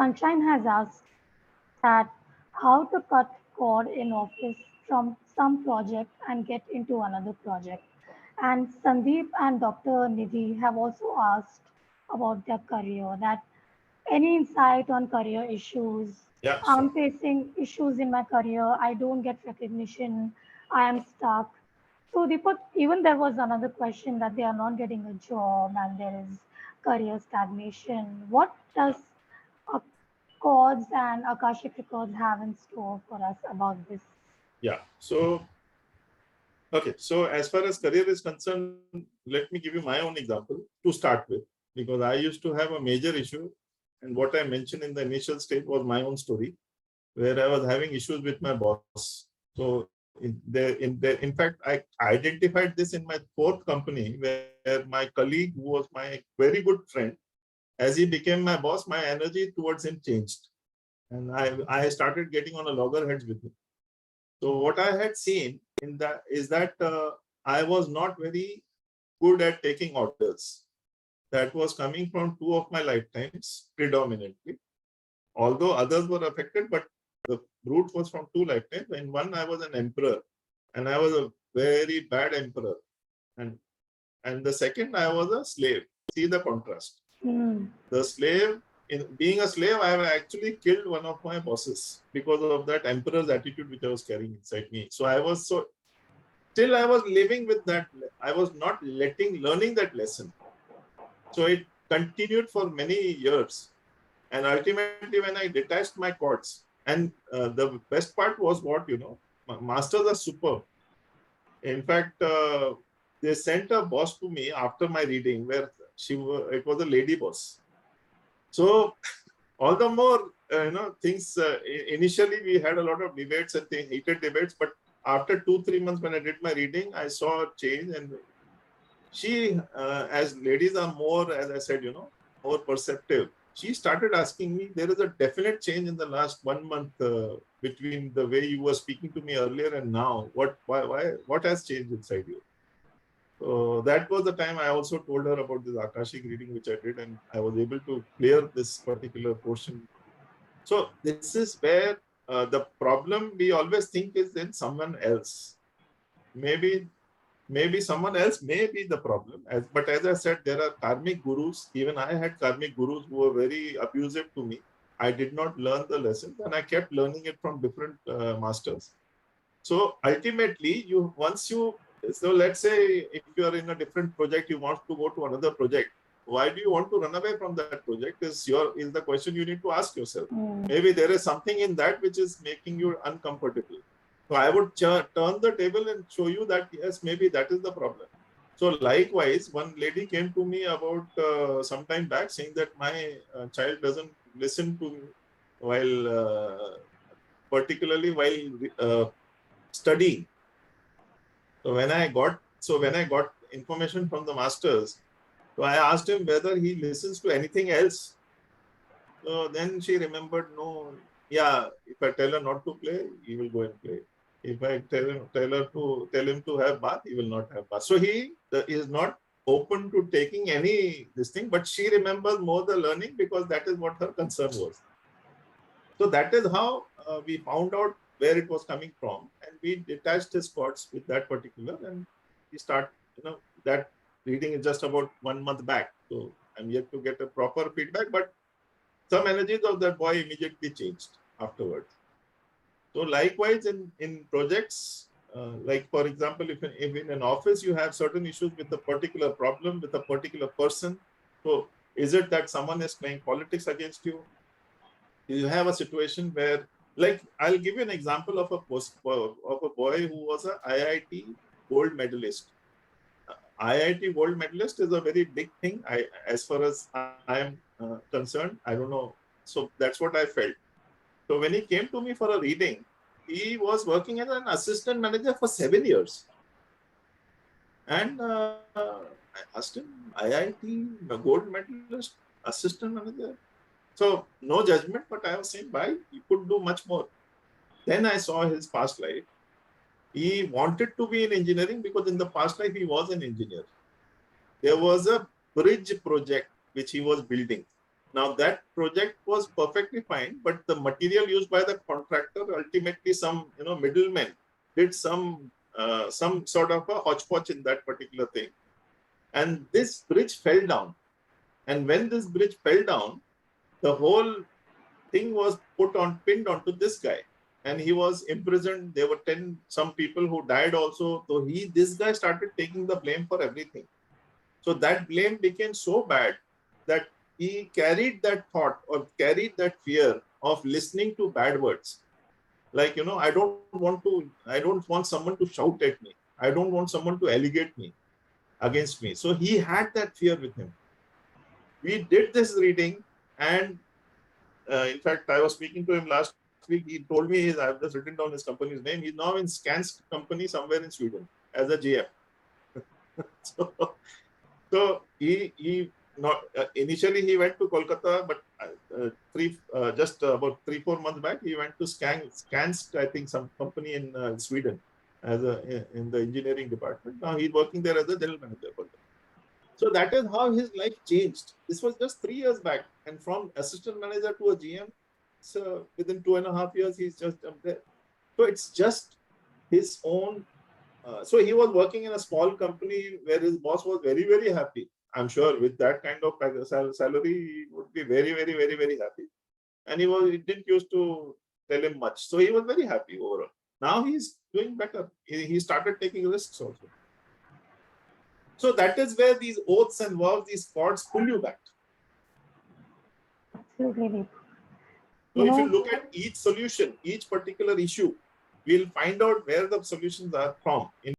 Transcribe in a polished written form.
Sunshine has asked that how to cut cord in office from some project and get into another project. And Sandeep and Dr. Nidhi have also asked about their career, that any insight on career issues? Yeah, I'm sure. facing issues in my career. I don't get recognition. I am stuck. So Deepak, even there was another question that they are not getting a job and there is career stagnation. What does Accords and Akashic Records have in store for us about this? Yeah. So, okay. So, as far as career is concerned, let me give you my own example to start with, because I used to have a major issue. And what I mentioned in the initial stage was my own story, where I was having issues with my boss. So, in fact, I identified this in my fourth company, where my colleague, who was my very good friend, as he became my boss, my energy towards him changed. And I started getting on a loggerheads with him. So what I had seen in that is that I was not very good at taking orders. That was coming from two of my lifetimes predominantly, although others were affected, but the root was from two lifetimes. In one, I was an emperor, and I was a very bad emperor. And and the second, I was a slave. See the contrast. Hmm. The slave, in being a slave, I have actually killed one of my bosses because of that emperor's attitude which I was carrying inside me. So I was so still I was living with that. I was not learning that lesson. So it continued for many years. And ultimately, when I detached my cords, and the best part was what, masters are superb. In fact, they sent a boss to me after my reading where it was a lady boss. So all the more, things, initially we had a lot of debates and heated debates, but after 2-3 months when I did my reading, I saw a change. And she, as ladies are more, as I said, more perceptive, she started asking me, there is a definite change in the last 1 month between the way you were speaking to me earlier and now. What has changed inside you? So that was the time I also told her about this Akashic reading, which I did, and I was able to clear this particular portion. So this is where the problem we always think is in someone else. Maybe someone else may be the problem. But as I said, there are karmic gurus. Even I had karmic gurus who were very abusive to me. I did not learn the lessons, and I kept learning it from different masters. So ultimately, so let's say if you are in a different project, you want to go to another project. Why do you want to run away from that project? Is the question you need to ask yourself. Hmm. Maybe there is something in that which is making you uncomfortable. So I would turn the table and show you that yes, maybe that is the problem. So likewise, one lady came to me about some time back saying that my child doesn't listen to me while, particularly while studying. So when I got information from the masters, so I asked him whether he listens to anything else. So then she remembered, no, yeah, if I tell her not to play, he will go and play. If I tell him to have bath, he will not have bath. So he is not open to taking any this thing, but she remembers more the learning because that is what her concern was. So that is how we found out where it was coming from, and we detached his cords with that particular, and we start, that reading is just about 1 month back. So I'm yet to get a proper feedback, but some energies of that boy immediately changed afterwards. So likewise in projects, like for example, if in an office you have certain issues with a particular problem, with a particular person, so is it that someone is playing politics against you? You have a situation where, like, I'll give you an example of a boy who was a IIT gold medalist. IIT gold medalist is a very big thing. As far as I am concerned, I don't know. So that's what I felt. So when he came to me for a reading, he was working as an assistant manager for 7 years. And I asked him, IIT, the gold medalist, assistant manager. So no judgment, but I was saying, why? You could do much more. Then I saw his past life. He wanted to be in engineering because in the past life he was an engineer. There was a bridge project which he was building. Now that project was perfectly fine, but the material used by the contractor, ultimately some middlemen did some sort of a hodgepodge in that particular thing, and this bridge fell down. And when this bridge fell down, the whole thing was pinned onto this guy, and he was imprisoned. There were some people who died also. So this guy started taking the blame for everything. So that blame became so bad that he carried that thought or carried that fear of listening to bad words. Like, I don't want someone to shout at me. I don't want someone to allegate me against me. So he had that fear with him. We did this reading, and in fact, I was speaking to him last week. He told me I've just written down his company's name. He's now in Skansk company somewhere in Sweden as a GM. So he not initially he went to Kolkata, but just about 3-4 months back he went to Skansk, I think some company in Sweden as in the engineering department. Now he's working there as a general manager for them. So that is how his life changed. This was just 3 years back, and from assistant manager to a GM, so within 2.5 years he's just up there. So it's just his own. So he was working in a small company where his boss was very, very happy. I'm sure with that kind of salary, he would be very, very, very, very happy. And he didn't used to tell him much. So he was very happy overall. Now he's doing better. He started taking risks also. So that is where these oaths and vows, these cords pull you back. Absolutely. So if you look at each solution, each particular issue, we'll find out where the solutions are from.